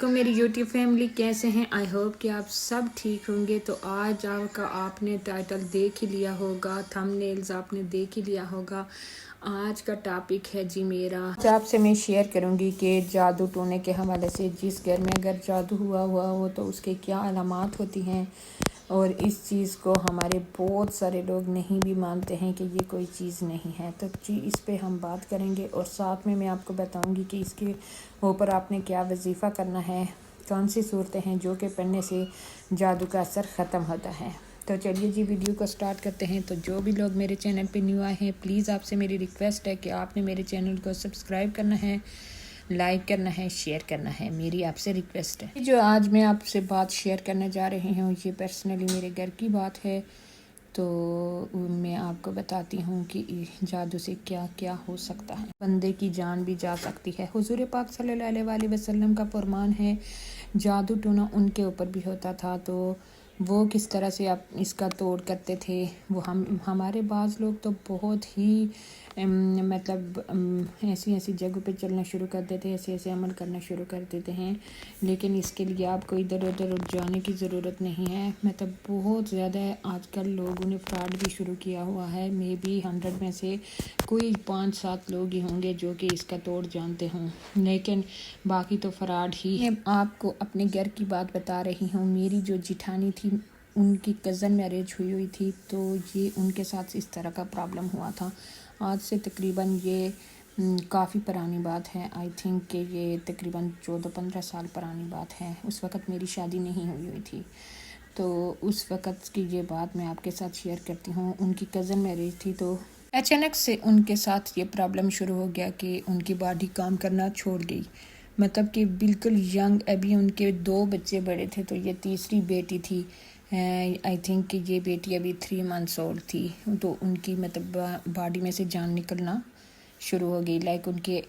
علیکم میری YouTube family, کیسے ہیں؟ آئی ہوپ کہ آپ سب ٹھیک ہوں گے۔ تو آج آپ نے ٹائٹل دیکھ ہی لیا ہوگا، تھم نیلز آپ نے دیکھ ہی لیا ہوگا۔ آج کا ٹاپک ہے جی میرا، آپ سے میں شیئر کروں گی کہ جادو ٹونے کے حوالے سے جس گھر میں اگر جادو ہوا ہو تو اس کے کیا علامات ہوتی ہیں، اور اس چیز کو ہمارے بہت سارے لوگ نہیں بھی مانتے ہیں کہ یہ کوئی چیز نہیں ہے۔ تو جی اس پہ ہم بات کریں گے، اور ساتھ میں آپ کو بتاؤں گی کہ اس کے اوپر آپ نے کیا وظیفہ کرنا ہے، کون سی صورتیں ہیں جو کہ پڑھنے سے جادو کا اثر ختم ہوتا ہے۔ تو چلیے جی ویڈیو کو سٹارٹ کرتے ہیں۔ تو جو بھی لوگ میرے چینل پہ نیو آئے ہیں، پلیز آپ سے میری ریکویسٹ ہے کہ آپ نے میرے چینل کو سبسکرائب کرنا ہے، لائک کرنا ہے، شیئر کرنا ہے، میری آپ سے ریکویسٹ ہے۔ جو آج میں آپ سے بات شیئر کرنے جا رہی ہوں، یہ پرسنلی میرے گھر کی بات ہے۔ تو میں آپ کو بتاتی ہوں کہ جادو سے کیا کیا ہو سکتا ہے، بندے کی جان بھی جا سکتی ہے۔ حضور پاک صلی اللہ علیہ وسلم کا فرمان ہے، جادو ٹونا ان کے اوپر بھی ہوتا تھا، تو وہ کس طرح سے اس کا توڑ کرتے تھے۔ وہ ہمارے بعض لوگ تو بہت ہی مطلب ایسی جگہوں پہ چلنا شروع کر دیتے ہیں، ایسے عمل کرنا شروع کر دیتے ہیں، لیکن اس کے لیے آپ کو ادھر ادھر جانے کی ضرورت نہیں ہے۔ مطلب بہت زیادہ آج کل لوگوں نے فراڈ بھی شروع کیا ہوا ہے، مے بی 100 میں سے کوئی 5-7 لوگ ہی ہوں گے جو کہ اس کا توڑ جانتے ہوں، لیکن باقی تو فراڈ ہی۔ میں آپ کو اپنے گھر کی بات بتا رہی ہوں۔ میری جو جٹھانی تھی، ان کی کزن میرج ہوئی تھی، تو یہ ان کے ساتھ اس طرح کا پرابلم ہوا تھا۔ آج سے تقریباً یہ کافی پرانی بات ہے، آئی تھنک کہ یہ تقریباً 14-15 سال پرانی بات ہے۔ اس وقت میری شادی نہیں ہوئی تھی، تو اس وقت کی یہ بات میں آپ کے ساتھ شیئر کرتی ہوں۔ ان کی کزن میرج تھی، تو اچانک سے ان کے ساتھ یہ پرابلم شروع ہو گیا کہ ان کی باڈی کام کرنا چھوڑ گئی، مطلب کہ بالکل ینگ، ابھی ان کے 2 بچے بڑے تھے، تو یہ تیسری بیٹی تھی۔ آئی تھنک کہ یہ بیٹی ابھی 3 months اولڈ تھی، تو ان کی مطلب باڈی میں سے جان نکلنا شروع ہو گئی، لائک ان کے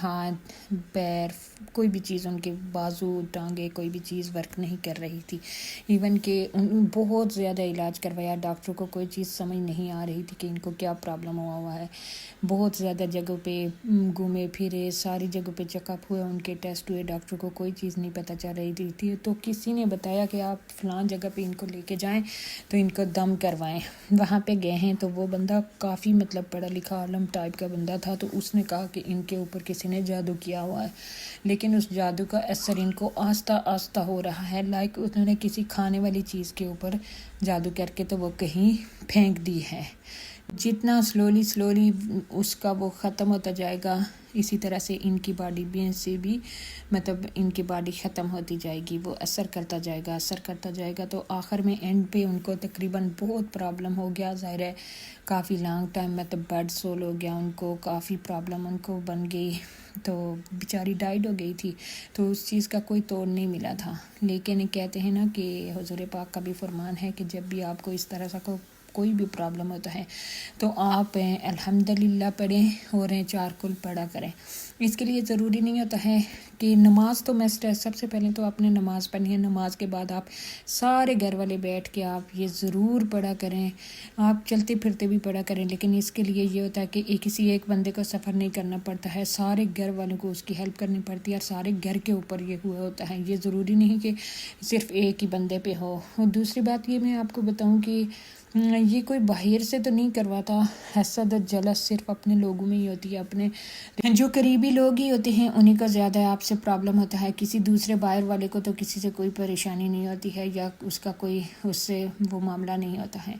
ہاتھ، پیر، کوئی بھی چیز، ان کے بازو، ٹانگیں، کوئی بھی چیز ورک نہیں کر رہی تھی۔ ایون کہ بہت زیادہ علاج کروایا، ڈاکٹر کو کوئی چیز سمجھ نہیں آ رہی تھی کہ ان کو کیا پرابلم ہوا ہے۔ بہت زیادہ جگہوں پہ گھومے پھرے، ساری جگہوں پہ چیک اپ ہوئے، ان کے ٹیسٹ ہوئے، ڈاکٹر کو کوئی چیز نہیں پتہ چل رہی تھی۔ تو کسی نے بتایا کہ آپ فلاں جگہ پہ ان کو لے کے جائیں تو ان کو دم کروائیں۔ وہاں پہ گئے ہیں، تو وہ بندہ کافی مطلب پڑھا لکھا عالم ٹائپ کا بندہ تھا، تو اس نے کہا کہ ان کے اوپر کسی نے جادو کیا ہوا ہے، لیکن اس جادو کا اثر ان کو آہستہ آہستہ ہو رہا ہے، لائک انہوں نے کسی کھانے والی چیز کے اوپر جادو کر کے تو وہ کہیں پھینک دی ہے۔ جتنا سلولی اس کا وہ ختم ہوتا جائے گا، اسی طرح سے ان کی باڈی بھی مطلب ان کی باڈی ختم ہوتی جائے گی، وہ اثر کرتا جائے گا، تو آخر میں اینڈ پہ ان کو تقریباً بہت پرابلم ہو گیا، ظاہر ہے کافی لانگ ٹائم مطلب بیڈ سول ہو گیا، ان کو کافی پرابلم ان کو بن گئی، تو بیچاری ڈائیڈ ہو گئی تھی، تو اس چیز کا کوئی توڑ نہیں ملا تھا۔ لیکن کہتے ہیں نا کہ حضور پاک کا بھی فرمان ہے کہ جب بھی آپ کو اس طرح سے کوئی بھی پرابلم ہوتا ہے تو آپ الحمدللہ پڑھیں اور 4 کل پڑھا کریں۔ اس کے لیے ضروری نہیں ہوتا ہے کہ نماز تو مسٹ ہے، سب سے پہلے تو آپ نے نماز پڑھنی ہے، نماز کے بعد آپ سارے گھر والے بیٹھ کے آپ یہ ضرور پڑھا کریں، آپ چلتے پھرتے بھی پڑھا کریں، لیکن اس کے لیے یہ ہوتا ہے کہ کسی ایک بندے کو سفر نہیں کرنا پڑتا ہے، سارے گھر والوں کو اس کی ہیلپ کرنی پڑتی ہے، اور سارے گھر کے اوپر یہ ہوا ہوتا ہے، یہ ضروری نہیں کہ صرف ایک ہی بندے پہ ہو۔ اور دوسری بات یہ میں آپ کو بتاؤں کہ یہ کوئی باہر سے تو نہیں کرواتا، حسد اور جلس صرف اپنے لوگوں میں ہی ہوتی ہے، اپنے جو قریبی لوگ ہی ہوتے ہیں انہیں کو زیادہ آپ سے پرابلم ہوتا ہے، کسی دوسرے باہر والے کو تو کسی سے کوئی پریشانی نہیں ہوتی ہے، یا اس کا کوئی اس سے وہ معاملہ نہیں ہوتا ہے۔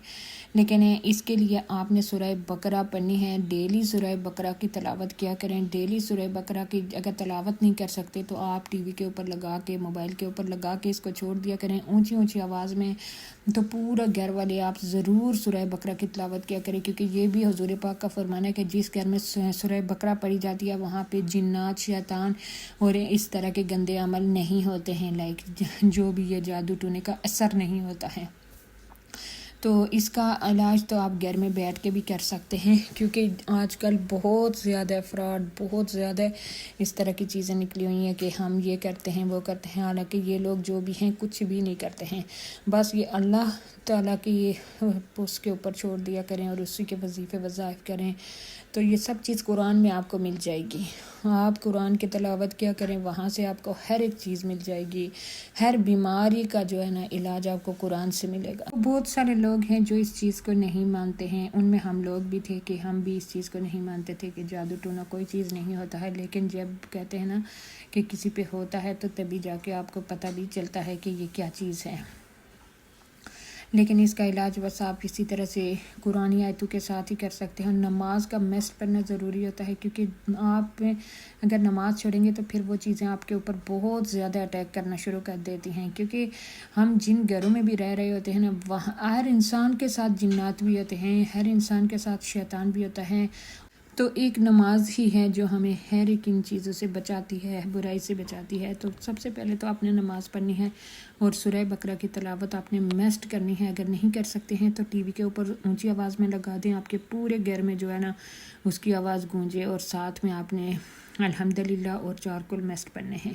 لیکن اس کے لیے آپ نے سورہ بقرہ پڑھنی ہے، ڈیلی سورہ بقرہ کی تلاوت کیا کریں، ڈیلی سورہ بقرہ کی اگر تلاوت نہیں کر سکتے تو آپ ٹی وی کے اوپر لگا کے، موبائل کے اوپر لگا کے اس کو چھوڑ دیا کریں اونچی آواز میں، تو پورا گھر والے آپ ضرور سورہ بقرہ کی تلاوت کیا کریں، کیونکہ یہ بھی حضور پاک کا فرمان ہے کہ جس گھر میں سورہ بقرہ پڑھی جاتی ہے وہاں پہ جنات، شیطان اور اس طرح کے گندے عمل نہیں ہوتے ہیں، لائک جو بھی یہ جادو ٹونے کا اثر نہیں ہوتا ہے۔ تو اس کا علاج تو آپ گھر میں بیٹھ کے بھی کر سکتے ہیں، کیونکہ آج کل بہت زیادہ فراڈ، بہت زیادہ اس طرح کی چیزیں نکلی ہوئی ہیں کہ ہم یہ کرتے ہیں وہ کرتے ہیں، حالانکہ یہ لوگ جو بھی ہیں کچھ بھی نہیں کرتے ہیں، بس یہ اللہ تعالیٰ کی اس کے اوپر چھوڑ دیا کریں اور اسی کے وظیفے وظائف کریں، تو یہ سب چیز قرآن میں آپ کو مل جائے گی. آپ قرآن کی تلاوت کیا کریں، وہاں سے آپ کو ہر ایک چیز مل جائے گی. ہر بیماری کا جو ہے نا علاج آپ کو قرآن سے ملے گا. بہت سارے لوگ ہیں جو اس چیز کو نہیں مانتے ہیں، ان میں ہم لوگ بھی تھے کہ ہم بھی اس چیز کو نہیں مانتے تھے کہ جادو ٹونا کوئی چیز نہیں ہوتا ہے. لیکن جب کہتے ہیں نا کہ کسی پہ ہوتا ہے تو تبھی جا کے آپ کو پتہ بھی چلتا ہے کہ یہ کیا چیز ہے. لیکن اس کا علاج بس آپ اسی طرح سے قرآنی آیتوں کے ساتھ ہی کر سکتے ہیں. نماز کا مسٹ پڑھنا ضروری ہوتا ہے، کیونکہ آپ اگر نماز چھوڑیں گے تو پھر وہ چیزیں آپ کے اوپر بہت زیادہ اٹیک کرنا شروع کر دیتی ہیں. کیونکہ ہم جن گھروں میں بھی رہ رہے ہوتے ہیں نا، وہاں ہر انسان کے ساتھ جنات بھی ہوتے ہیں، ہر انسان کے ساتھ شیطان بھی ہوتا ہے. تو ایک نماز ہی ہے جو ہمیں ہر ایک ان چیزوں سے بچاتی ہے، برائی سے بچاتی ہے. تو سب سے پہلے تو آپ نے نماز پڑھنی ہے اور سورہ بقرہ کی تلاوت آپ نے مسٹ کرنی ہے. اگر نہیں کر سکتے ہیں تو ٹی وی کے اوپر اونچی آواز میں لگا دیں، آپ کے پورے گھر میں جو ہے نا اس کی آواز گونجے، اور ساتھ میں آپ نے الحمدللہ اور چارکل مسٹ پڑھنے ہیں.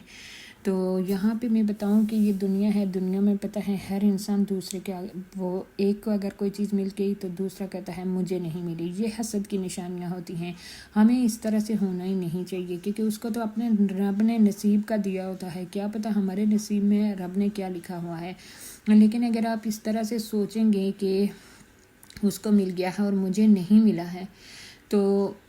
تو یہاں پہ میں بتاؤں کہ یہ دنیا ہے، دنیا میں پتہ ہے ہر انسان دوسرے کے وہ ایک کو اگر کوئی چیز مل گئی تو دوسرا کہتا ہے مجھے نہیں ملی. یہ حسد کی نشانیاں ہوتی ہیں. ہمیں اس طرح سے ہونا ہی نہیں چاہیے، کیونکہ اس کو تو اپنے رب نے نصیب کا دیا ہوتا ہے. کیا پتہ ہمارے نصیب میں رب نے کیا لکھا ہوا ہے. لیکن اگر آپ اس طرح سے سوچیں گے کہ اس کو مل گیا ہے اور مجھے نہیں ملا ہے، تو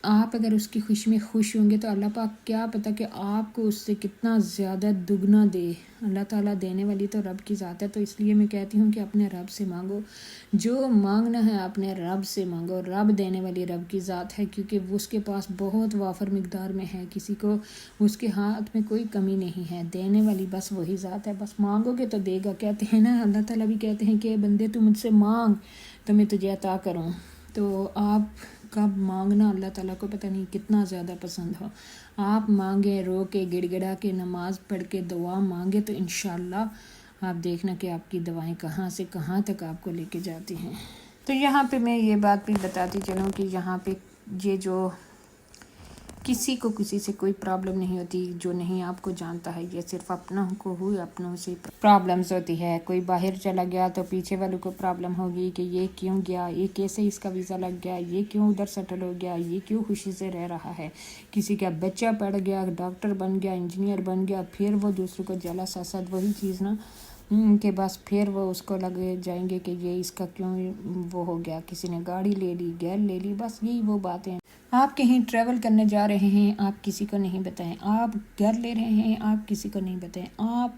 آپ اگر اس کی خوشی میں خوش ہوں گے تو اللہ پاک کیا پتہ کہ آپ کو اس سے کتنا زیادہ دگنا دے. اللہ تعالیٰ دینے والی تو رب کی ذات ہے. تو اس لیے میں کہتی ہوں کہ اپنے رب سے مانگو، جو مانگنا ہے اپنے رب سے مانگو. رب دینے والی رب کی ذات ہے، کیونکہ اس کے پاس بہت وافر مقدار میں ہے. کسی کو اس کے ہاتھ میں کوئی کمی نہیں ہے. دینے والی بس وہی ذات ہے. بس مانگو گے تو دے گا. کہتے ہیں نا، اللہ تعالیٰ بھی کہتے ہیں کہ بندے تو مجھ سے مانگ تو میں تجھے عطا کروں. تو آپ کا مانگنا اللہ تعالیٰ کو پتہ نہیں کتنا زیادہ پسند ہو. آپ مانگیں، رو کے گڑ گڑا کے نماز پڑھ کے دعا مانگے تو انشاءاللہ آپ دیکھنا کہ آپ کی دعائیں کہاں سے کہاں تک آپ کو لے کے جاتی ہیں. تو یہاں پہ میں یہ بات بھی بتاتی چلوں کہ یہاں پہ یہ جو کسی کو کسی سے کوئی پرابلم نہیں ہوتی جو نہیں آپ کو جانتا ہے. یہ صرف اپنوں کو ہوئی اپنوں سے پرابلمز ہوتی ہے. کوئی باہر چلا گیا تو پیچھے والوں کو پرابلم ہوگی کہ یہ کیوں گیا، یہ کیسے اس کا ویزا لگ گیا، یہ کیوں ادھر سیٹل ہو گیا، یہ کیوں خوشی سے رہ رہا ہے. کسی کا بچہ پڑھ گیا، ڈاکٹر بن گیا، انجینئر بن گیا، پھر وہ دوسروں کو جلس حسد وہی چیز نا کہ بس پھر وہ اس کو لگے جائیں گے کہ یہ اس کا کیوں وہ ہو گیا. کسی نے گاڑی لے لی، گھر لے لی، بس یہی وہ باتیں. آپ کہیں ٹریول کرنے جا رہے ہیں، آپ کسی کو نہیں بتائیں. آپ گھر لے رہے ہیں، آپ کسی کو نہیں بتائیں. آپ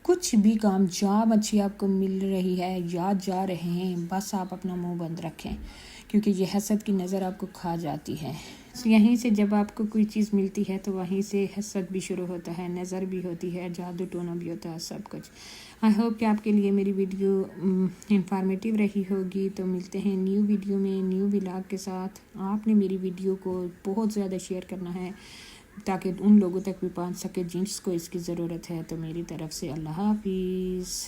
کچھ بھی کام، جاب اچھی آپ کو مل رہی ہے یا جا رہے ہیں، بس آپ اپنا منہ بند رکھیں، کیونکہ یہ حسد کی نظر آپ کو کھا جاتی ہے. یہیں سے جب آپ کو کوئی چیز ملتی ہے تو وہیں سے حسد بھی شروع ہوتا ہے، نظر بھی ہوتی ہے، جادو ٹونا بھی ہوتا ہے، سب کچھ. آئی ہوپ کہ آپ کے لیے میری ویڈیو انفارمیٹیو رہی ہوگی. تو ملتے ہیں نیو ویڈیو میں، نیو ولاگ کے ساتھ. آپ نے میری ویڈیو کو بہت زیادہ شیئر کرنا ہے تاکہ ان لوگوں تک بھی پہنچ سکے جن کو اس کی ضرورت ہے. تو میری طرف سے اللہ حافظ.